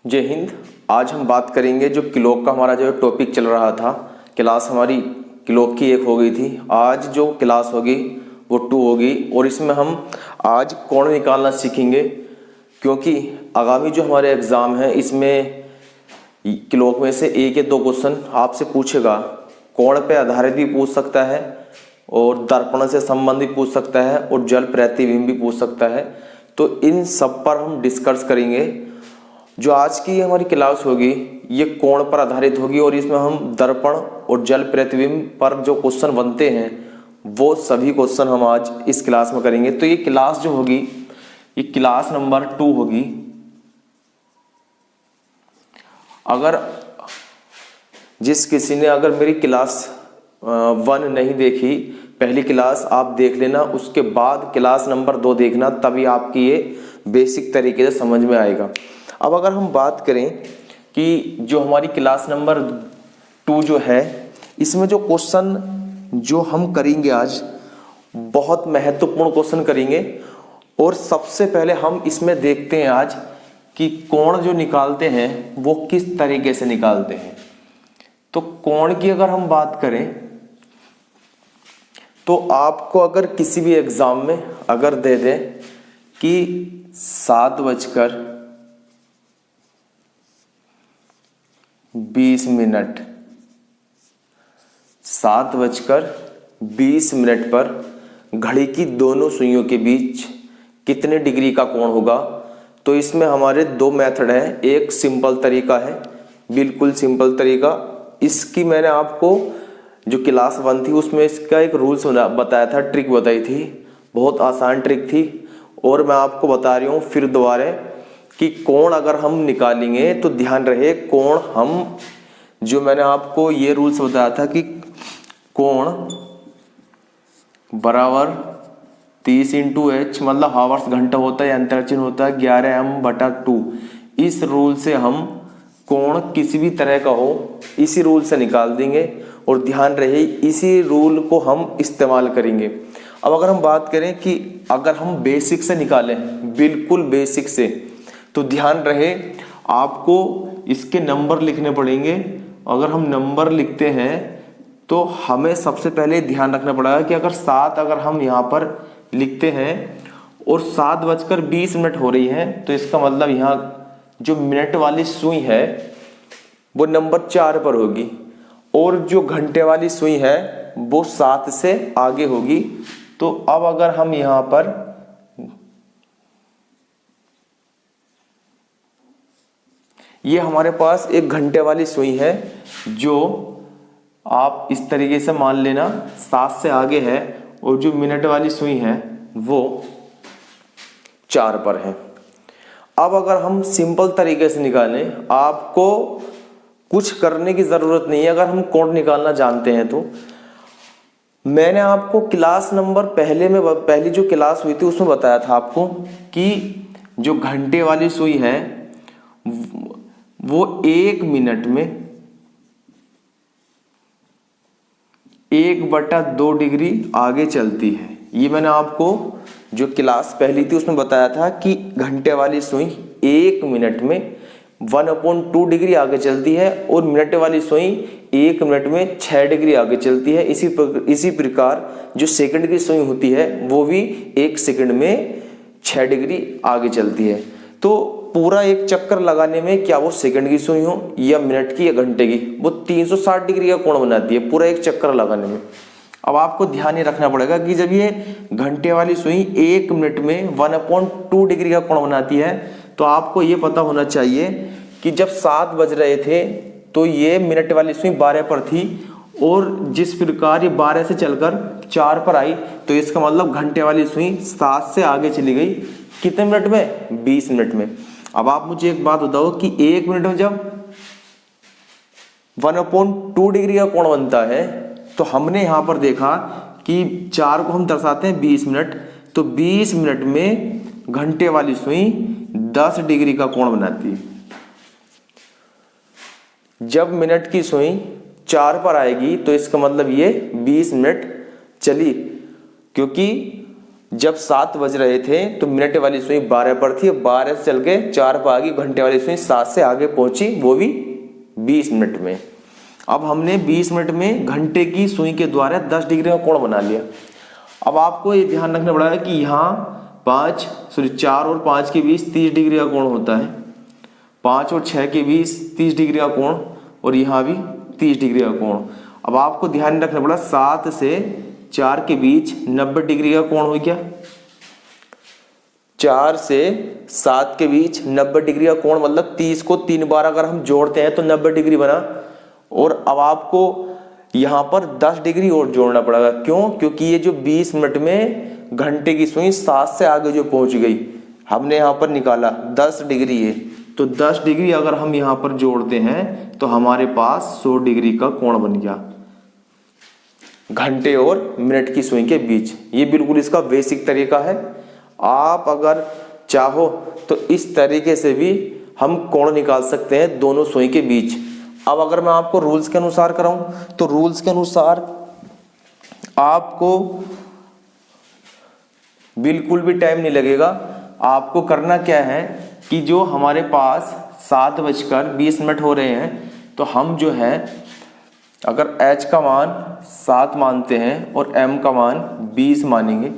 जय हिंद। आज हम बात करेंगे जो क्लॉक का हमारा जो टॉपिक चल रहा था। क्लास हमारी क्लॉक की 1 हो गई थी। आज जो क्लास होगी वो 2 होगी और इसमें हम आज कोण निकालना सीखेंगे, क्योंकि आगामी जो हमारे एग्ज़ाम है इसमें क्लॉक में से 1 या 2 क्वेश्चन आपसे पूछेगा। कोण पे आधारित भी पूछ सकता है और दर्पण से संबंधित पूछ सकता है और जल प्रतिबिंब भी पूछ सकता है। तो इन सब पर हम डिस्कस करेंगे। जो आज की हमारी क्लास होगी ये कोण पर आधारित होगी और इसमें हम दर्पण और जल प्रतिबिंब पर जो क्वेश्चन बनते हैं वो सभी क्वेश्चन हम आज इस क्लास में करेंगे। तो ये क्लास जो होगी ये क्लास नंबर 2 होगी। अगर जिस किसी ने अगर मेरी क्लास 1 नहीं देखी, पहली क्लास आप देख लेना, उसके बाद क्लास नंबर 2 देखना, तभी आपकी ये बेसिक तरीके से समझ में आएगा। अब अगर हम बात करें कि जो हमारी क्लास नंबर 2 जो है इसमें जो क्वेश्चन जो हम करेंगे आज बहुत महत्वपूर्ण क्वेश्चन करेंगे। और सबसे पहले हम इसमें देखते हैं आज कि कोण जो निकालते हैं वो किस तरीके से निकालते हैं। तो कोण की अगर हम बात करें तो आपको अगर किसी भी एग्जाम में अगर दे दें कि 7:20 पर घड़ी की दोनों सुइयों के बीच कितने डिग्री का कोण होगा। तो इसमें हमारे 2 मेथड हैं। एक सिंपल तरीका है, बिल्कुल सिंपल तरीका। इसकी मैंने आपको जो क्लास 1 थी उसमें इसका एक रूल्स बताया था, ट्रिक बताई थी, बहुत आसान ट्रिक थी। और मैं आपको बता रही हूँ फिर दोबारा कि कोण अगर हम निकालेंगे तो ध्यान रहे कोण हम जो मैंने आपको ये रूल्स बताया था कि कोण बराबर 30 × h मतलब हावर्स घंटा होता है, अंतर चिन्ह होता है 11m/2। इस रूल से हम कोण किसी भी तरह का हो इसी रूल से निकाल देंगे और ध्यान रहे इसी रूल को हम इस्तेमाल करेंगे। अब अगर हम बात करें कि अगर हम बेसिक से निकालें, बिल्कुल बेसिक से, तो ध्यान रहे आपको इसके नंबर लिखने पड़ेंगे। अगर हम नंबर लिखते हैं तो हमें सबसे पहले ध्यान रखना पड़ेगा कि अगर 7 अगर हम यहाँ पर लिखते हैं और 7:20 हो रही है तो इसका मतलब यहाँ जो मिनट वाली सुई है वो नंबर 4 पर होगी और जो घंटे वाली सुई है वो 7 से आगे होगी। तो अब अगर हम यहाँ पर ये हमारे पास एक घंटे वाली सुई है जो आप इस तरीके से मान लेना 7 से आगे है और जो मिनट वाली सुई है वो 4 पर है। अब अगर हम सिंपल तरीके से निकालें, आपको कुछ करने की जरूरत नहीं है अगर हम कोण निकालना जानते हैं तो। मैंने आपको क्लास नंबर पहली जो क्लास हुई थी उसमें बताया था आपको कि जो घंटे वाली सुई है वो 1 मिनट में 1/2 डिग्री आगे चलती है। ये मैंने आपको जो क्लास पहली थी उसमें बताया था कि घंटे वाली सुई 1 मिनट में 1/2 डिग्री आगे चलती है और मिनट वाली सुई 1 मिनट में 6 डिग्री आगे चलती है। इसी प्रकार जो सेकंड की सुई होती है वो भी 1 सेकंड में 6 डिग्री आगे चलती है। तो पूरा एक चक्कर लगाने में क्या वो सेकंड की सुई हो या मिनट की या घंटे की, वो 360 डिग्री का कोण बनाती है पूरा एक चक्कर लगाने में। अब आपको ध्यान ये रखना पड़ेगा कि जब ये घंटे वाली सुई 1 मिनट में 1/2 डिग्री का कोण बनाती है तो आपको ये पता होना चाहिए कि जब 7 बज रहे थे तो ये मिनट वाली सुई 12 पर थी और जिस प्रकार ये 12 से चलकर 4 पर आई तो इसका मतलब घंटे वाली सुई 7 से आगे चली गई कितने मिनट में, 20 मिनट में। अब आप मुझे एक बात बताओ कि 1 मिनट में जब 1/2 डिग्री का कोण बनता है तो हमने यहां पर देखा कि 4 को हम दर्शाते हैं 20 मिनट, तो 20 मिनट में घंटे वाली सुई 10 डिग्री का कोण बनाती है। जब मिनट की सुई 4 पर आएगी तो इसका मतलब ये 20 मिनट चली, क्योंकि जब 7 बज रहे थे तो मिनट वाली सुई 12 पर थी, 12 से चल के 4 पर आ गई, घंटे वाली सुई 7 से आगे पहुंची, वो भी 20 मिनट में। अब हमने 20 मिनट में घंटे की सुई के द्वारा 10 डिग्री का कोण बना लिया। अब आपको ये ध्यान रखना पड़ेगा कि यहाँ 4 और 5 के बीच 30 डिग्री का कोण होता है, 5 और 6 के बीच 30 डिग्री का कोण, और यहाँ भी 30 डिग्री का कोण। अब आपको ध्यान रखना पड़ा 7 से 4 के बीच 90 डिग्री का कोण हो गया। 4 से 7 के बीच 90 डिग्री का कोण, मतलब 30 को 3 बार अगर हम जोड़ते हैं तो 90 डिग्री बना। और अब आपको यहाँ पर 10 डिग्री और जोड़ना पड़ेगा। क्यों? क्योंकि ये जो 20 मिनट में घंटे की सुई 7 से आगे जो पहुंच गई, हमने यहाँ पर निकाला 10 डिग्री है, तो 10 डिग्री अगर हम यहाँ पर जोड़ते हैं तो हमारे पास 100 डिग्री का कोण बन गया घंटे और मिनट की सुई के बीच। ये बिल्कुल इसका बेसिक तरीका है। आप अगर चाहो तो इस तरीके से भी हम कोण निकाल सकते हैं दोनों सुई के बीच। अब अगर मैं आपको रूल्स के अनुसार कराऊं तो रूल्स के अनुसार आपको बिल्कुल भी टाइम नहीं लगेगा। आपको करना क्या है कि जो हमारे पास 7:20 हो रहे हैं, तो हम जो है अगर h का मान 7 मानते हैं और m का मान 20 मानेंगे,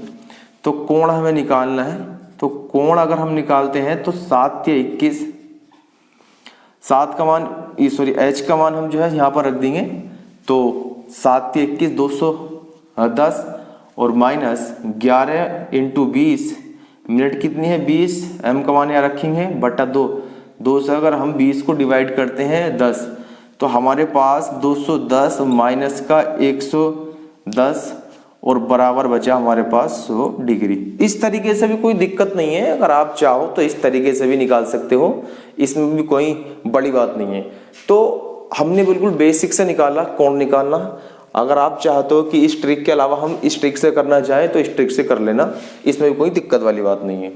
तो कोण हमें निकालना है। तो कोण अगर हम निकालते हैं तो 7 या 21, 7 का मान h का मान हम जो है यहाँ पर रख देंगे, तो 7 या 21 210 और -11 × 20, मिनट कितनी है 20, m का मान यहाँ रखेंगे बटा 2 से अगर हम 20 को डिवाइड करते हैं 10, तो हमारे पास 210 माइनस का 110 और बराबर बचा हमारे पास 100 डिग्री। इस तरीके से भी कोई दिक्कत नहीं है, अगर आप चाहो तो इस तरीके से भी निकाल सकते हो, इसमें भी कोई बड़ी बात नहीं है। तो हमने बिल्कुल बेसिक से निकाला कोण निकालना। अगर आप चाहते हो कि इस ट्रिक के अलावा हम इस ट्रिक से करना चाहें तो इस ट्रिक से कर लेना, इसमें भी कोई दिक्कत वाली बात नहीं है।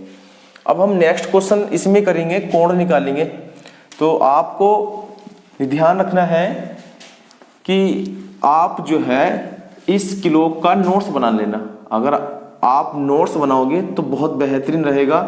अब हम नेक्स्ट क्वेश्चन इसमें करेंगे, कोण निकालेंगे। तो आपको ध्यान रखना है कि आप जो है इस किलो का नोट्स बना लेना। अगर आप नोट्स बनाओगे तो बहुत बेहतरीन रहेगा,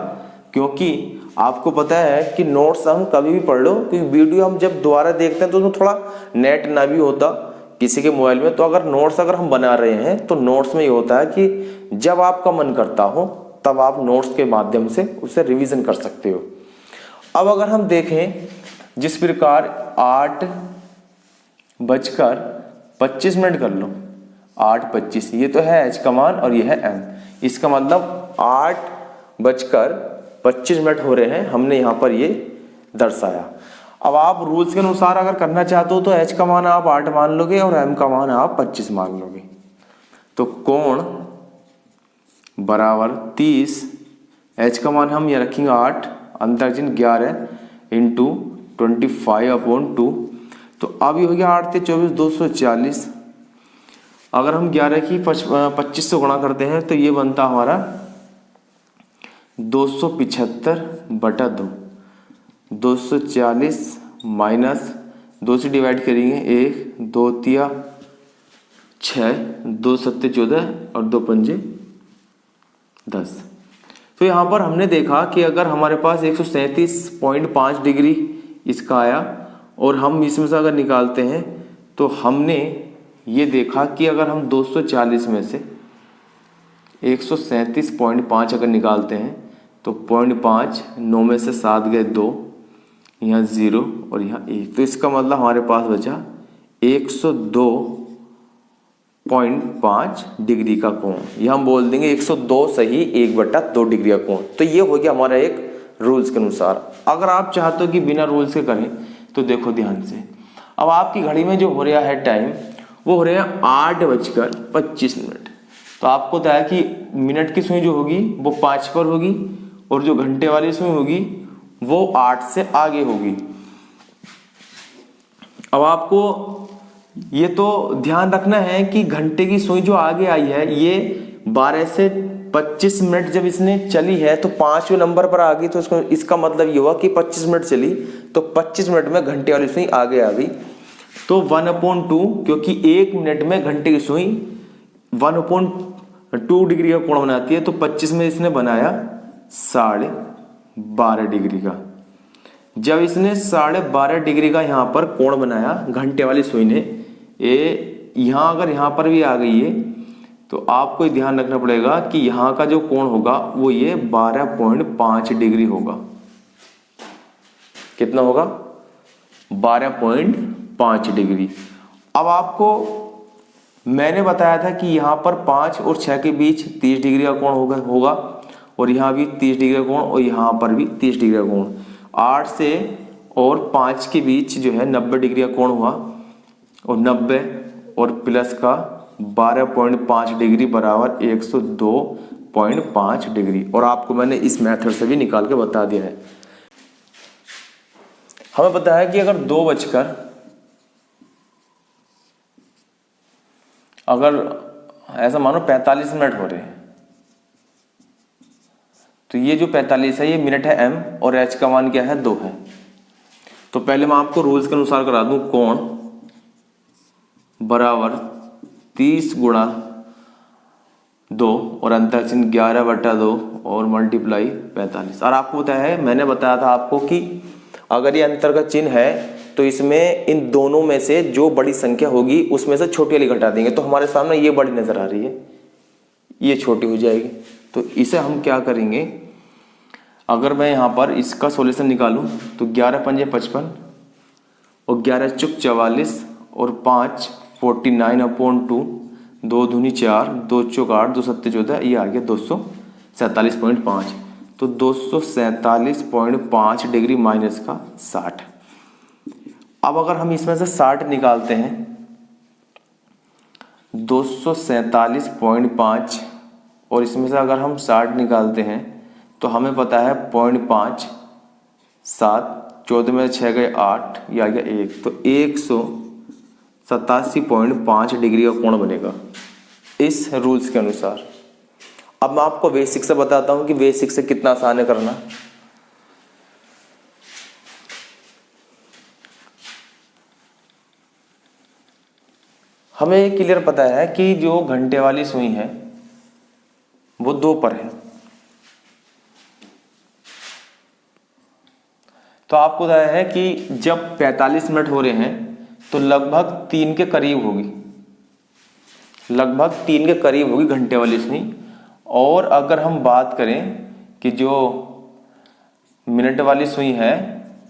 क्योंकि आपको पता है कि नोट्स हम कभी भी पढ़ लो, क्योंकि वीडियो हम जब दोबारा देखते हैं तो उसमें थोड़ा नेट ना भी होता किसी के मोबाइल में, तो अगर नोट्स अगर हम बना रहे हैं तो नोट्स में ये होता है कि जब आपका मन करता हो तब आप नोट्स के माध्यम से उसे रिवीजन कर सकते हो। अब अगर हम देखें जिस प्रकार 8:25 कर लो, 8:25 ये तो है h का मान और ये है m, इसका मतलब 8:25 हो रहे हैं, हमने यहाँ पर ये दर्शाया। अब आप रूल्स के अनुसार अगर करना चाहते हो तो h का मान आप 8 मान लोगे और m का मान आप 25 मान लोगे। तो कोण बराबर 30, h का मान हम ये रखेंगे 8, अंतर चिन्ह 11 × 25/2, तो अब ये हो गया 8 से 24 240। अगर हम 11 की 25 से गुणा करते हैं तो ये बनता हमारा 275/2, 240 माइनस 2 से डिवाइड करेंगे 1 2 3 6, 2 7 14 और 2 5 10। तो यहाँ पर हमने देखा कि अगर हमारे पास 137.5 डिग्री इसका आया और हम इसमें से अगर निकालते हैं तो हमने ये देखा कि अगर हम 240 में से 137.5 अगर निकालते हैं तो 0.5, 9 में से 7 गए 2, यहाँ 0 और यहाँ 1, तो इसका मतलब हमारे पास बचा 102.5 डिग्री का कोण। ये हम बोल देंगे 102 सही 1/2 डिग्री का कोण। तो ये हो गया हमारा एक रूल्स के अनुसार। अगर आप चाहते हो कि बिना रूल्स के करें तो देखो ध्यान से, अब आपकी घड़ी में जो हो रहा है टाइम वो हो रहा है 8:25। तो आपको पता है कि मिनट की सुई जो होगी वो 5 पर होगी और जो घंटे वाली सुई होगी वो 8 से आगे होगी। अब आपको ये तो ध्यान रखना है कि घंटे की सुई जो आगे आई है ये 12 से 25 मिनट जब इसने चली है तो 5वें नंबर पर आ गई, तो इसका मतलब ये हुआ कि 25 मिनट चली तो 25 मिनट में घंटे वाली सुई आगे आ गई। तो 1/2, क्योंकि 1 मिनट में घंटे की सुई 2 डिग्री का कोण बनाती है, तो 25 में इसने बनाया 12.5 डिग्री का। जब इसने 12.5 डिग्री का यहाँ पर कोण बनाया घंटे वाली सुई ने, ये यहाँ अगर यहाँ पर भी आ गई है तो आपको ध्यान रखना पड़ेगा कि यहाँ का जो कोण होगा वो ये 12.5 डिग्री होगा। कितना होगा? 12.5 डिग्री। अब आपको मैंने बताया था कि यहाँ पर 5 और 6 के बीच 30 डिग्री का कोण होगा और यहाँ भी 30 डिग्री का कोण और यहाँ पर भी 30 डिग्री का कोण। 8 से और 5 के बीच जो है 90 डिग्री का कोण हुआ और 90 और प्लस का 12.5 डिग्री बराबर 102.5 डिग्री। और आपको मैंने इस मेथड से भी निकाल के बता दिया है। हमें पता है कि अगर 2 बजकर अगर ऐसा मानो 45 मिनट हो रहे हैं, तो ये जो 45 है ये मिनट है m और h का मान क्या है? 2 है। तो पहले मैं आपको रूल्स के अनुसार करा दूं। कोण बराबर 30 गुणा 2 और अंतर चिन्ह 11/2 और मल्टीप्लाई 45। और आपको पता है, मैंने बताया था आपको कि अगर ये अंतर का चिन्ह है तो इसमें इन दोनों में से जो बड़ी संख्या होगी उसमें से छोटी वाली घटा देंगे। तो हमारे सामने ये बड़ी नजर आ रही है, ये छोटी हो जाएगी। तो इसे हम क्या करेंगे, अगर मैं यहाँ पर इसका सॉल्यूशन निकालूं तो 11 पंजे 55 और 11 चुक 44 और 5 49/2, 2 दूनी 4, 2 चौक 8, 2 सत्ते 14, ये आ गया 247.5। तो 247.5 डिग्री माइनस का 60। अब अगर हम इसमें से 60 निकालते हैं, 247.5 और इसमें से अगर हम 60 निकालते हैं तो हमें पता है 0.5 7, 14 में 6 गए 8, ये आ गया 1। तो 187.5 डिग्री का कोण बनेगा इस रूल्स के अनुसार। अब मैं आपको बेसिक से बताता हूं कि बेसिक से कितना आसान है करना। हमें क्लियर पता है कि जो घंटे वाली सुई है वो 2 पर है। तो आपको पता है कि जब 45 मिनट हो रहे हैं तो लगभग 3 के करीब होगी, लगभग 3 के करीब होगी घंटे वाली सुई। और अगर हम बात करें कि जो मिनट वाली सुई है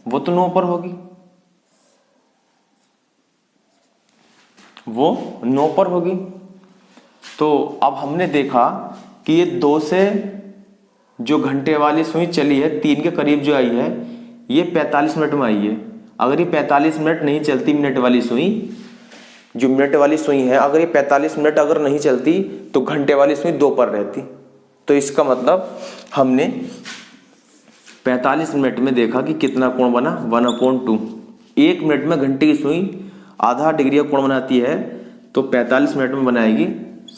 वो तो 9 पर होगी, वो 9 पर होगी। तो अब हमने देखा कि ये 2 से जो घंटे वाली सुई चली है 3 के करीब जो आई है ये 45 मिनट में आई है। अगर ये 45 मिनट नहीं चलती मिनट वाली सुई, जो मिनट वाली सुई है, अगर ये 45 मिनट अगर नहीं चलती तो घंटे वाली सुई 2 पर रहती। तो इसका मतलब हमने 45 मिनट में देखा कि कितना कोण बना, 1/2। 1 मिनट में घंटे की सुई आधा डिग्री का कोण बनाती है, तो 45 मिनट में बनाएगी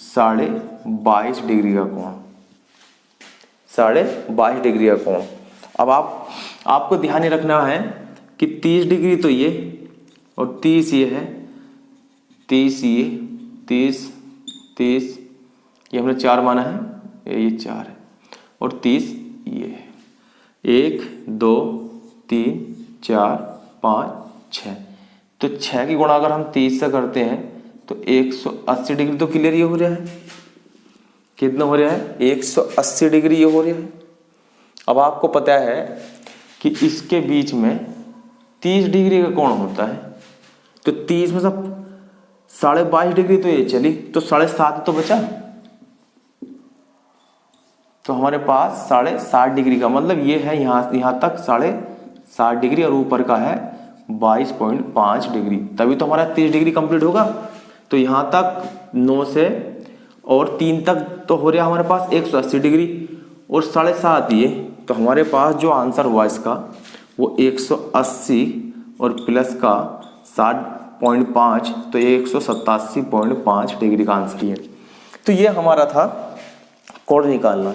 22.5 डिग्री का कोण, 22.5 डिग्री का कोण। अब आपको ध्यान ही रखना है कि 30 डिग्री तो ये और 30 ये है, 30 ये, 30 ये हमने 4 माना है, ये 4 है और 30 ये है। 1 2 3 4 5 6। तो 6 की गुणा अगर हम 30 से करते हैं तो 180 डिग्री तो क्लियर ये हो रहा है। कितना हो रहा है? 180 डिग्री ये हो रहा है। अब आपको पता है कि इसके बीच में 30 डिग्री का कोण होता है, तो 30 में सब 22.5 डिग्री तो ये चली, तो 7.5 तो बचा। तो हमारे पास 7.5 डिग्री का मतलब ये है, यहाँ तक 7.5 डिग्री और ऊपर का है 22.5 डिग्री, तभी तो हमारा 30 डिग्री कंप्लीट होगा। तो यहाँ तक 9 से और 3 तक तो हो रहा हमारे पास 180 डिग्री और 7.5 ये। तो हमारे पास जो आंसर हुआ इसका वो 180 और प्लस का 7.5, तो ये 187.5 डिग्री का आंसर है। तो ये हमारा था कोण निकालना।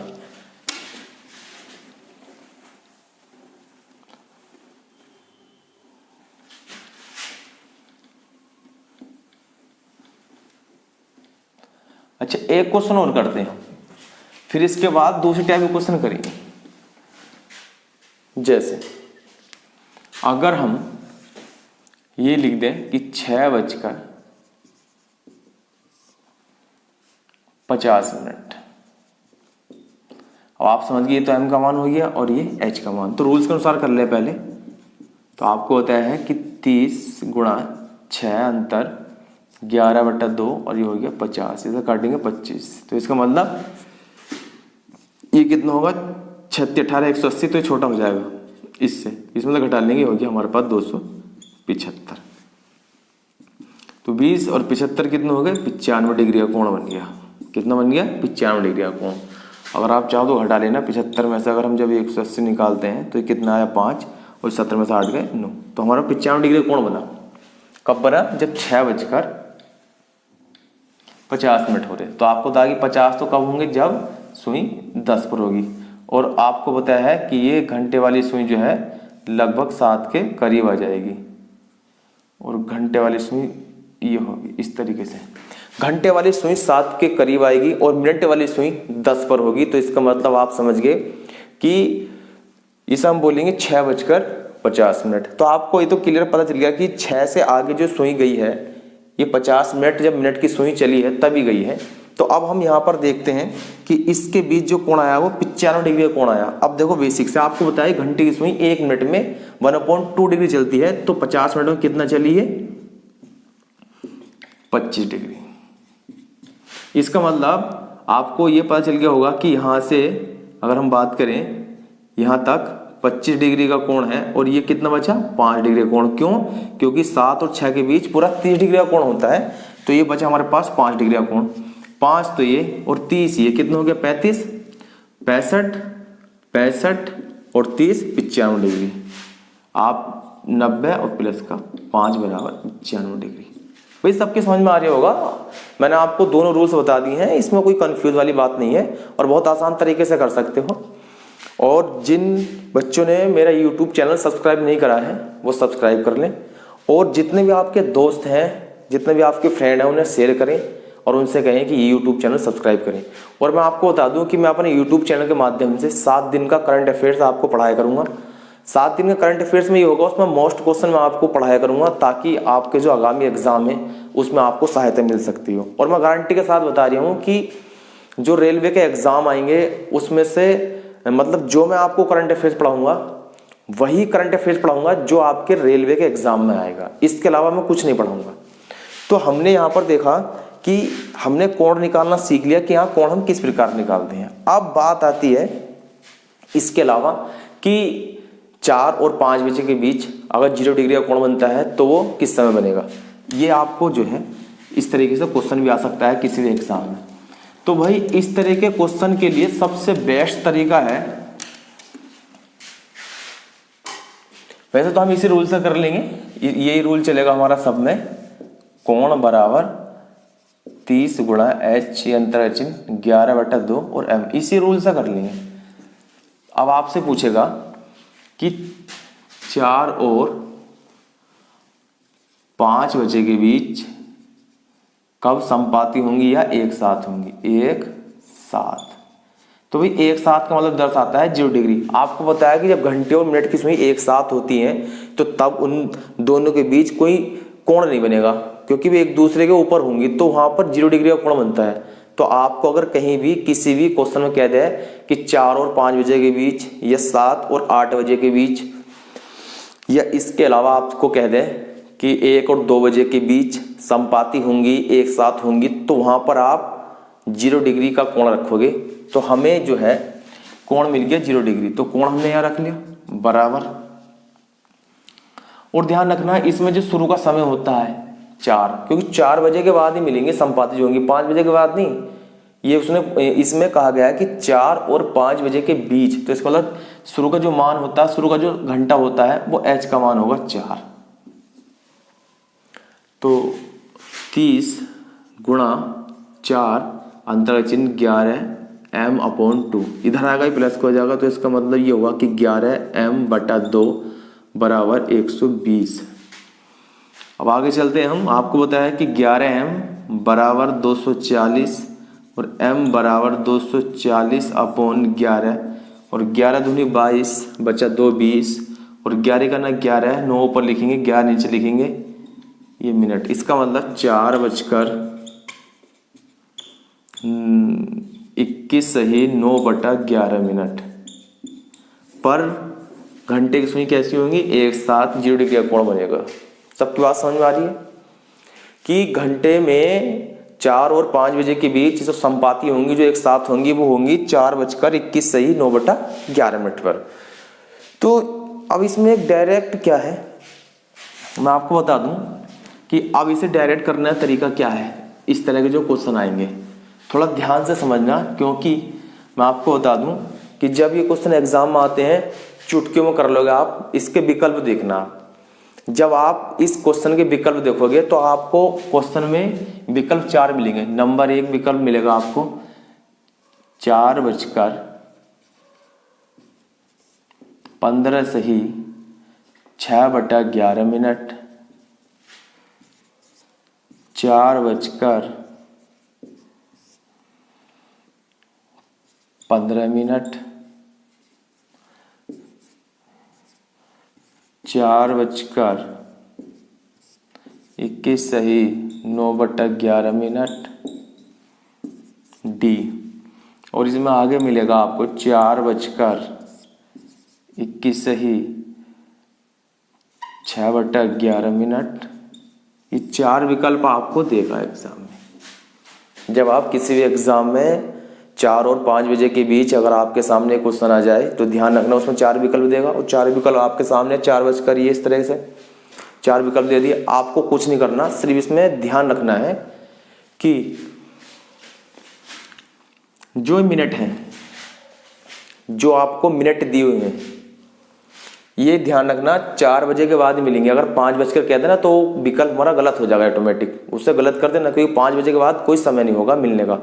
अच्छा, एक क्वेश्चन और करते हैं, फिर इसके बाद दूसरे टाइप के क्वेश्चन करेंगे। जैसे अगर हम ये लिख दें कि 6:50। अब आप समझ गए, ये तो m का मान हो गया और ये h का मान। तो रूल्स के अनुसार कर ले पहले। तो आपको होता है कि 30 गुणा 6 अंतर 11/2 और ये हो गया 50, इसे काटेंगे 25। तो इसका मतलब ये कितना होगा, 36 18 180, तो ये छोटा हो जाएगा इससे, इसमें तो घटा लेंगे, हो गया हमारे पास 275। तो 20 और 75 कितना हो गए, 95 डिग्री का कोण बन गया। कितना बन गया, 95 डिग्री का कोण। अगर आप चाहो तो घटा लेना, 75 में से अगर हम जब 180 निकालते हैं तो ये कितना आया 5, और 70 में से 8 गए 9। तो हमारा 95 डिग्री कोण बना। कब बना, जब 6:50 हो रहे। तो आपको बता कि 50 तो कब होंगे, जब सुई 10 पर होगी। और आपको बताया है कि ये घंटे वाली सुई जो है लगभग 7 के करीब आ जाएगी, और घंटे वाली सुई ये होगी इस तरीके से। घंटे वाली सुई 7 के करीब आएगी और मिनट वाली सुई 10 पर होगी। तो इसका मतलब आप समझ गए कि इसे हम बोलेंगे 6:50। तो आपको ये तो क्लियर पता चल गया कि 6 से आगे जो सुई गई है ये 50 मिनट, जब मिनट की सुई चली है तभी गई है। तो अब हम यहाँ पर देखते हैं कि इसके बीच जो कोण आया वो 95 डिग्री का कोण आया। अब देखो बेसिक से आपको बताया घंटे की सुई 1 मिनट में 1/2 डिग्री चलती है, तो 50 मिनट में कितना चली है, 25 डिग्री। इसका मतलब आपको ये पता चल गया होगा कि यहाँ से अगर हम बात करें यहाँ तक 25 डिग्री का कोण है, और ये कितना बचा, 5 डिग्री का कोण। क्यों, क्योंकि 7 और 6 के बीच पूरा 30 डिग्री का कोण होता है। तो ये बचा हमारे पास 5 डिग्री का कोण। 5 तो ये और 30, ये कितना हो गया 35, 65 और 30 95 डिग्री। आप 90 और प्लस का 5 बराबर 95 डिग्री। भाई सबके समझ में आ रहा होगा। मैंने आपको दोनों रूल्स बता दिए हैं, इसमें कोई कंफ्यूज वाली बात नहीं है और बहुत आसान तरीके से कर सकते हो। और जिन बच्चों ने मेरा YouTube चैनल सब्सक्राइब नहीं करा है वो सब्सक्राइब कर लें, और जितने भी आपके दोस्त हैं, जितने भी आपके फ्रेंड हैं, उन्हें शेयर करें और उनसे कहें कि YouTube चैनल सब्सक्राइब करें। और मैं आपको बता दूं कि मैं अपने YouTube चैनल के माध्यम से 7 दिन का करंट अफेयर्स आपको पढ़ाया करूंगा। 7 दिन का करंट अफेयर्स में ये होगा, उसमें मोस्ट क्वेश्चन मैं आपको पढ़ाया करूंगा, ताकि आपके जो आगामी एग्जाम है उसमें आपको सहायता मिल सकती हो। और मैं गारंटी के साथ बता रही हूँ कि जो रेलवे के एग्जाम आएंगे उसमें से मतलब जो मैं आपको करंट अफेयर्स पढ़ाऊंगा वही करंट अफेयर्स पढ़ाऊंगा जो आपके रेलवे के एग्जाम में आएगा, इसके अलावा मैं कुछ नहीं पढ़ाऊंगा। तो हमने यहाँ पर देखा कि हमने कोण निकालना सीख लिया कि यहाँ कोण हम किस प्रकार निकालते हैं। अब बात आती है इसके अलावा कि 4 और 5 बजे के बीच अगर 0 डिग्री का कोण बनता है तो वो किस समय बनेगा। ये आपको जो है इस तरीके से क्वेश्चन भी आ सकता है किसी भी एग्जाम में। तो भाई इस तरह के क्वेश्चन के लिए सबसे बेस्ट तरीका है, वैसे तो हम इसी रूल से कर लेंगे, यही रूल चलेगा हमारा सब में, कोण बराबर 30 गुणा h अंतर चिन्ह 11/2 और m, इसी रूल से कर लेंगे। अब आपसे पूछेगा कि 4 और 5 बजे के बीच कब संपाती होंगी या एक साथ होंगी, एक साथ। तो भाई एक साथ का मतलब दर्शाता है 0 डिग्री। आपको बताया कि जब घंटे और मिनट की सुई एक साथ होती हैं तो तब उन दोनों के बीच कोई कोण नहीं बनेगा, क्योंकि वे एक दूसरे के ऊपर होंगी, तो वहां पर 0 डिग्री का कोण बनता है। तो आपको अगर कहीं भी किसी भी क्वेश्चन में कह दे कि 4 और 5 बजे के बीच या 7 और 8 बजे के बीच, या इसके अलावा आपको कह दे कि 1 और 2 बजे के बीच संपाती होंगी, एक साथ होंगी, तो वहां पर आप 0 डिग्री का कोण रखोगे। तो हमें जो है कोण मिल गया 0 डिग्री, तो कोण हमने यहाँ रख लिया बराबर। और ध्यान रखना इसमें जो शुरू का समय होता है 4, क्योंकि 4 बजे के बाद ही मिलेंगे संपाती जो होंगी, 5 बजे के बाद नहीं। ये उसने इसमें कहा गया है कि 4 और 5 बजे के बीच, तो इसका मतलब शुरू का जो मान होता है, शुरू का जो घंटा होता है वो h का मान होगा 4। तो 30 गुणा 4 अंतर चिन्ह 11 m/2, इधर आएगा ही प्लस हो जाएगा, तो इसका मतलब ये होगा कि 11m/2 बराबर 120। अब आगे चलते हैं हम। आपको बताया कि 11m बराबर 240 और m बराबर 240/11 और 11 दूनी 22 बचा 2 20 और 11 का ना 11 है, 9 ऊपर लिखेंगे 11 नीचे लिखेंगे, ये मिनट। इसका मतलब 4:21 सही 9/11 मिनट पर घंटे की सुई कैसी होंगी, एक साथ 0 डिग्री का कोण बनेगा। सबकी बात समझ में आ रही है कि घंटे में 4 और 5 बजे के बीच जो संपाति होंगी जो एक साथ होंगी वो होंगी 4:21 सही 9/11 मिनट पर। तो अब इसमें एक डायरेक्ट क्या है, मैं आपको बता दूं कि अब इसे डायरेक्ट करने का तरीका क्या है। इस तरह के जो क्वेश्चन आएंगे थोड़ा ध्यान से समझना, क्योंकि मैं आपको बता दूं कि जब ये क्वेश्चन एग्जाम में आते हैं चुटकियों में कर लोगे आप। इसके विकल्प देखना, जब आप इस क्वेश्चन के विकल्प देखोगे तो आपको क्वेश्चन में विकल्प 4 मिलेंगे। नंबर 1 विकल्प मिलेगा आपको 4:15 सही 6/11 मिनट, 4:15 मिनट, 4:21 सही 9/11 मिनट डी। और इसमें आगे मिलेगा आपको 4:21 सही 6/11 मिनट। ये 4 विकल्प आपको देगा एग्जाम में। जब आप किसी भी एग्जाम में 4 और 5 बजे के बीच अगर आपके सामने क्वेश्चन आ जाए तो ध्यान रखना उसमें 4 विकल्प देगा और 4 विकल्प आपके सामने 4 ये इस तरह से 4 विकल्प दे दिए। आपको कुछ नहीं करना, सिर्फ इसमें ध्यान रखना है कि जो मिनट हैं, जो आपको मिनट दिए हुए हैं, ये ध्यान रखना 4 बजे के बाद मिलेंगे। अगर 5 बजकर कहते ना तो विकल्प हमारा गलत हो जाएगा ऑटोमेटिक, उससे गलत कर देना, क्योंकि 5 बजे के बाद कोई समय नहीं होगा मिलने का,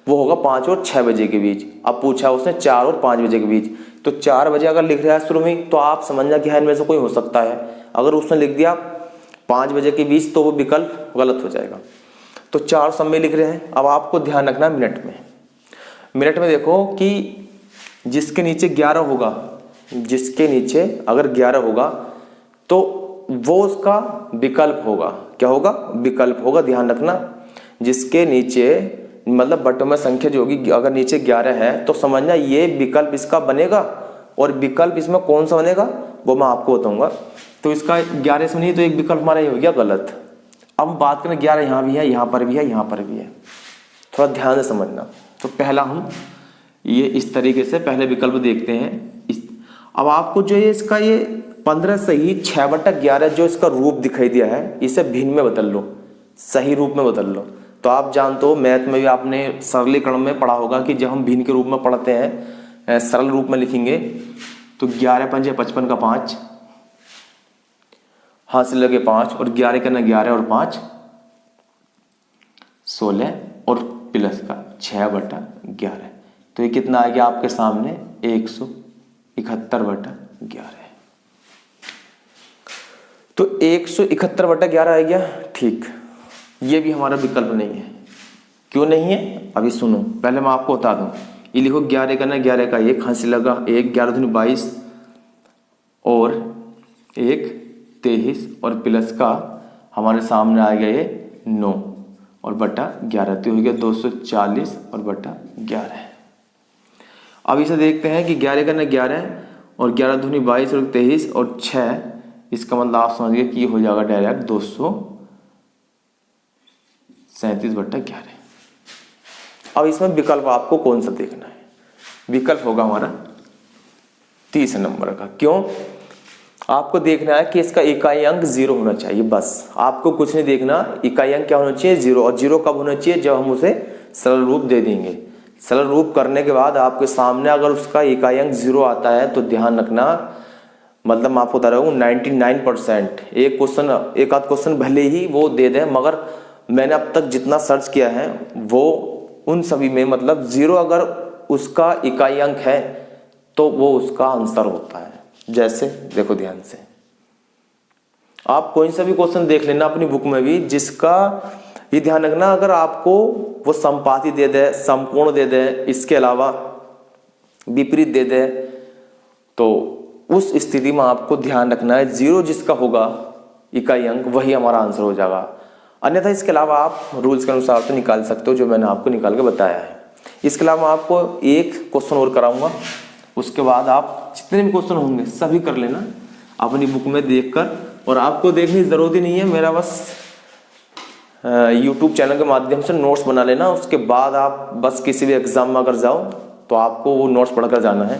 वो होगा 5 और 6 बजे के बीच। अब पूछा उसने 4 और 5 बजे के बीच, तो 4 बजे अगर लिख रहा है शुरू में तो आप समझना कि हाँ इनमें से कोई हो सकता है। अगर उसने लिख दिया 5 बजे के बीच तो वो विकल्प गलत हो जाएगा। तो 4 समय लिख रहे हैं। अब आपको ध्यान रखना मिनट में, मिनट में देखो कि जिसके नीचे 11 होगा, जिसके नीचे अगर 11 होगा तो वो उसका विकल्प होगा। क्या होगा, विकल्प होगा। ध्यान रखना, जिसके नीचे मतलब बटों में संख्या जो होगी अगर नीचे 11 है तो समझना ये विकल्प इसका बनेगा। और विकल्प इसमें कौन सा बनेगा वो मैं आपको बताऊंगा। तो इसका 11 से नहीं तो एक विकल्प हमारा ये हो गया गलत। अब बात करें 11 यहाँ भी है, यहाँ पर भी है, यहाँ पर भी है, थोड़ा ध्यान से समझना। तो पहला हम ये इस तरीके से पहले विकल्प देखते हैं। अब आपको जो ये इसका ये 15 सही 6/11 जो इसका रूप दिखाई दिया है इसे भिन्न में बदल लो, सही रूप में बदल लो। तो आप जानते हो मैथ में भी आपने सरलीकरण में पढ़ा होगा कि जब हम भिन्न के रूप में पढ़ते हैं सरल रूप में लिखेंगे तो 11×5 55 का 5 हाथ से लगे 5 और 11 का ना 11 और 5 16 और प्लस का 6/11। तो ये कितना आ गया आपके सामने 171/11। तो 171/11 आ गया। ठीक, ये भी हमारा विकल्प नहीं है। क्यों नहीं है अभी सुनो, पहले मैं आपको बता दूं। ये लिखो 11 का ना 11 का 1 हाथ से लगा 1, 11 दूनी 22 और 1 23 और प्लस का हमारे सामने आ गया ये 9 और बटा 11। तो हो गया 240 और बटा 11। अब इसे देखते हैं कि 11 का ना 11 और 11 दूनी 22 और 23 और 6, इसका मतलब आप समझिए कि हो जाएगा डायरेक्ट 237/11। अब इसमें विकल्प आपको कौन सा देखना है, विकल्प होगा हमारा 30 नंबर का। क्यों, आपको देखना है कि इसका इकाई अंक 0 होना चाहिए, बस आपको कुछ नहीं देखना। इकाई अंक क्या होना चाहिए 0, और 0 कब होना चाहिए जब हम उसे सरल रूप दे देंगे। सरल रूप करने के बाद आपके सामने अगर उसका इकाई अंक 0 आता है तो ध्यान रखना, मतलब मैं आपको बता रहा हूँ 99% एक आध क्वेश्चन भले ही वो दे दें, मगर मैंने अब तक जितना सर्च किया है वो उन सभी में मतलब 0 अगर उसका इकाई अंक है तो वो उसका आंसर होता है। जैसे देखो ध्यान से, आप कोई सा भी क्वेश्चन देख लेना अपनी बुक में भी जिसका ये ध्यान रखना, अगर आपको वो समपाती दे दे, समकोण दे दे, इसके अलावा विपरीत दे दे, तो उस स्थिति में आपको ध्यान रखना है 0 जिसका होगा इकाई अंक वही हमारा आंसर हो जाएगा। अन्यथा इसके अलावा आप रूल्स के अनुसार तो निकाल सकते हो, जो मैंने आपको निकाल के बताया है। इसके अलावा मैं आपको एक क्वेश्चन और कराऊंगा, उसके बाद आप जितने भी क्वेश्चन होंगे सभी कर लेना अपनी बुक में देखकर। और आपको देखने की जरूरत ही नहीं है, मेरा बस यूट्यूब चैनल के माध्यम से नोट्स बना लेना। उसके बाद आप बस किसी भी एग्जाम में अगर जाओ तो आपको वो नोट्स पढ़कर जाना है।